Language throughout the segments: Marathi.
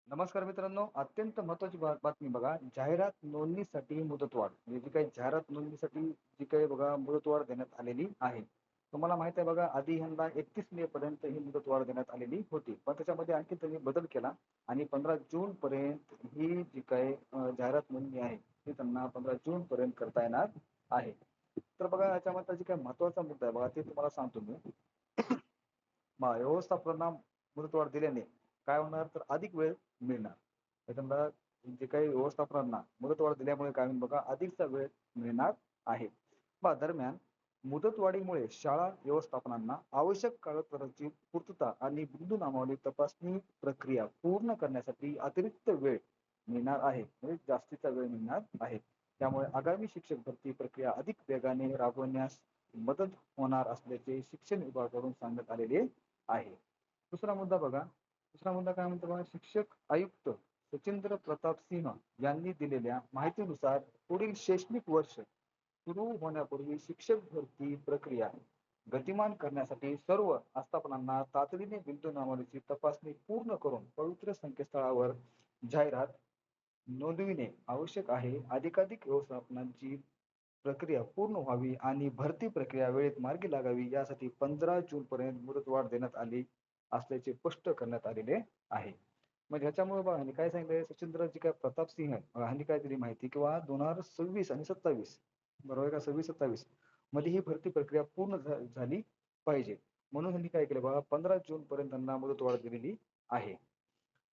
नमस्कार मित्रांनो, अत्यंत महत्त्वाची बातमी बघा. जाहिरात नोंदणीसाठी मुदतवाढ म्हणजे जी काही जाहिरात नोंदणीसाठी जी काही बघा मुदतवाढ देण्यात आलेली आहे. तुम्हाला माहिती आहे बघा, आधी ह्यांना 31 मे पर्यंत ही मुदतवाढ देण्यात आलेली होती. पण त्याच्यामध्ये आणखी त्यांनी बदल केला आणि 15 जून पर्यंत ही जी काही जाहिरात नोंदणी आहे, ती त्यांना 15 जून पर्यंत करता येणार आहे. तर बघा याच्यामधला जी काही महत्त्वाचा मुद्दा आहे बघा, ते तुम्हाला सांगतो मी. व्यवस्थापनाला मुदतवाढ दिल्याने काय होणार तर अधिक वेळ मिळणार. त्याच्यामुळं जे काही व्यवस्थापनांना मुदतवाढ दिल्यामुळे काय होईल बघा अधिकचा वेळ मिळणार आहे. दरम्यान मुदतवाढीमुळे शाळा व्यवस्थापनांना आवश्यक कागदपत्रांची पूर्तता आणि बिंदू नामावली तपासणी प्रक्रिया पूर्ण करण्यासाठी अतिरिक्त वेळ मिळणार आहे. म्हणजे जास्तीचा वेळ मिळणार आहे. त्यामुळे आगामी शिक्षक भरती प्रक्रिया अधिक वेगाने राबवण्यास मदत होणार असल्याचे शिक्षण विभागाकडून सांगण्यात आलेले आहे. दुसरा मुद्दा बघा, दुसरा मुद्दा काय म्हणतो बघा, शिक्षक आयुक्त सचिंद्र प्रताप सिंह यांनी दिलेल्या माहितीनुसार पुढील शैक्षणिक वर्ष सुरू होण्यापूर्वी शिक्षक भरती प्रक्रिया गतिमान करण्यासाठी सर्व आस्थापनांना तातडीने बिंदू नावाची तपासणी पूर्ण करून पवित्र संकेतस्थळावर जाहिरात नोंदविणे आवश्यक आहे. अधिकाधिक व्यवस्थापनांची प्रक्रिया पूर्ण व्हावी आणि भरती प्रक्रिया वेळेत मार्गी लागावी यासाठी 15 जून पर्यंत मुदतवाढ देण्यात आली असल्याचे स्पष्ट करण्यात आलेले आहे. मग ह्याच्यामुळे बघा ह्यांनी काय सांगितलंय सचिंद्र जी काय प्रताप सिंह आहे ह्यांनी काय दिली माहिती किंवा 2026 आणि 27 बरोबर का 26-27 मध्ये ही भरती प्रक्रिया पूर्ण झाली पाहिजे. म्हणून ह्यांनी काय केलं बघा 15 जून पर्यंत त्यांना मुदतवाढ दिलेली आहे.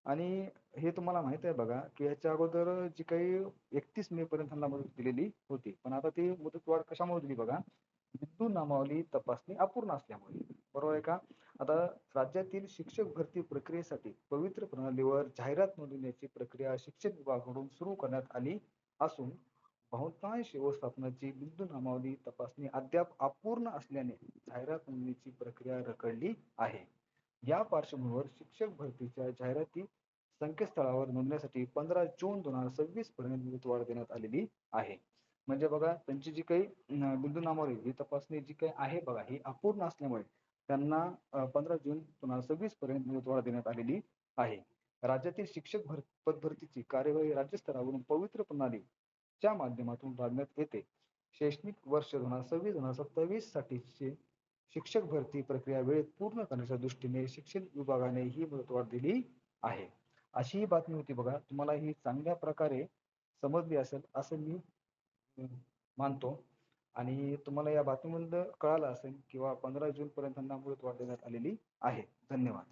आणि हे तुम्हाला माहिती आहे बघा, की ह्याच्या अगोदर जी काही 31 मे पर्यंत त्यांना मुदत दिलेली होती. पण आता ती मुदतवाढ कशामुळे दिली बघा, बिंदू नामावली तपासणी अपूर्ण असल्यामुळे. बरोबर आहे का? आता राज्यातील शिक्षक भरती प्रक्रियेसाठी पवित्र प्रणालीवर जाहिरात नोंदवण्याची प्रक्रिया शिक्षण विभागाकडून सुरू करण्यात आली असून बहुतांश व्यवस्थापनाची बिंदू नामावली तपासणी अद्याप अपूर्ण असल्याने जाहिरात नोंदणीची प्रक्रिया रखडली आहे. या पार्श्वभूमीवर शिक्षक भरतीच्या जाहिराती संकेतस्थळावर नोंदण्यासाठी 15 जून 2026 पर्यंत मुदतवाढ देण्यात आलेली आहे. म्हणजे बघा त्यांची जी काही बिंदू नामावली ही तपासणी जी काही आहे बघा ही अपूर्ण असल्यामुळे त्यांना 15 जून 2026 पर्यंत मुदतवाढ देण्यात आलेली आहे. राज्यातील शिक्षक पद भरतीची कार्यवाही राज्यस्तरावरून पवित्र प्रणालीच्या माध्यमातून राबविण्यात येते. शैक्षणिक वर्ष 2026-2027 साठीचे शिक्षक भरती प्रक्रिया वेळेत पूर्ण करण्याच्या दृष्टीने शिक्षण विभागाने ही मुदतवाढ दिली आहे. अशी ही बातमी होती बघा. तुम्हाला ही चांगल्या प्रकारे समजली असेल असं मी मानतो आणि तुम्हाला या बातमीमधलं कळालं असेल किंवा 15 जून पर्यंत त्यांना मुदतवाढ देण्यात आलेली आहे. धन्यवाद.